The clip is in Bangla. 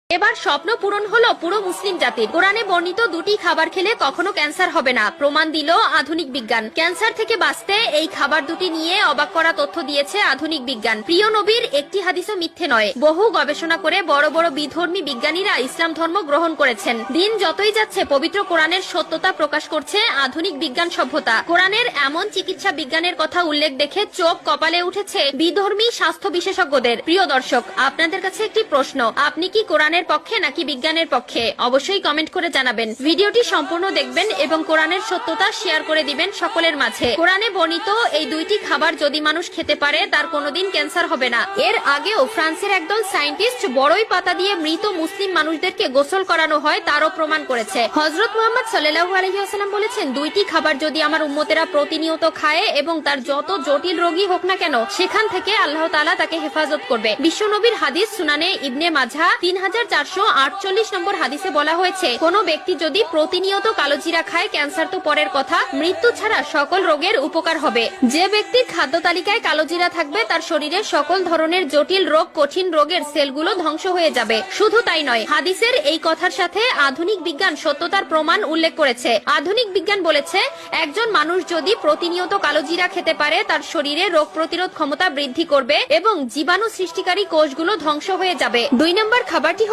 এবার স্বপ্ন পূরণ হলো পুরো মুসলিম জাতির। কোরআনে বর্ণিত দুটি খাবার খেলে কখনো ক্যান্সার হবে না, প্রমাণ দিল আধুনিক বিজ্ঞান। ক্যান্সার থেকে বাঁচতে এই খাবার দুটি নিয়ে অবাক করা তথ্য দিয়েছে আধুনিক বিজ্ঞান। প্রিয় নবীর একটি হাদিসও মিথ্যে নয়। বহু গবেষণা করে বড় বড় বিধর্মী বিজ্ঞানীরা ইসলাম ধর্ম গ্রহণ করেছেন। দিন যতই যাচ্ছে পবিত্র কোরআনের সত্যতা প্রকাশ করছে আধুনিক বিজ্ঞান সভ্যতা। কোরআনের এমন চিকিৎসা বিজ্ঞানের কথা উল্লেখ দেখে চোখ কপালে উঠেছে বিধর্মী স্বাস্থ্য বিশেষজ্ঞদের। প্রিয় দর্শক, আপনাদের কাছে একটি প্রশ্ন, আপনি কি কোরআনের পক্ষে নাকি বিজ্ঞানের পক্ষে? অবশ্যই কমেন্ট করে জানাবেন। ভিডিওটি সম্পূর্ণ দেখবেন এবং কোরআনের সত্যতা শেয়ার করে দিবেন সকলের মাঝে। কোরআনে বর্ণিত এই দুইটি খাবার যদি মানুষ খেতে পারে তার কোনোদিন ক্যান্সার হবে না। এর আগেও ফ্রান্সের একদল সায়েন্টিস্ট বড়ই পাতা দিয়ে মৃত মুসলিম মানুষদেরকে গোসল করানো হয় তারও প্রমাণ করেছে। হযরত মুহাম্মদ সাল্লাল্লাহু আলাইহি ওয়াসাল্লাম বলেছেন, দুইটি খাবার যদি আমার উম্মতেরা প্রতিনিয়ত খায় এবং তার যত জটিল রোগী হোক না কেন, সেখান থেকে আল্লাহ তাআলা তাকে হেফাজত করবে। বিশ্বনবীর হাদিস সুনানে ইবনে মাজাহ 3448 নম্বর হাদিসে বলা হয়েছে, কোন ব্যক্তি যদি প্রতিনিয়ত কালোজিরা খায়, ক্যান্সার তো পরের কথা, মৃত্যু ছাড়া সকল রোগের উপকার হবে। যে ব্যক্তির খাদ্য তালিকায় কালোজিরা থাকবে তার শরীরে সকল ধরনের জটিল রোগ, কঠিন রোগের সেলগুলো ধ্বংস হয়ে যাবে। শুধু তাই নয়, হাদিসের এই কথার সাথে আধুনিক বিজ্ঞান সত্যতার প্রমাণ উল্লেখ করেছে। আধুনিক বিজ্ঞান বলেছে, একজন মানুষ যদি প্রতিনিয়ত কালোজিরা খেতে পারে তার শরীরে রোগ প্রতিরোধ ক্ষমতা বৃদ্ধি করবে এবং জীবাণু সৃষ্টিকারী কোষগুলো ধ্বংস হয়ে যাবে। 2 নম্বর খাবারটি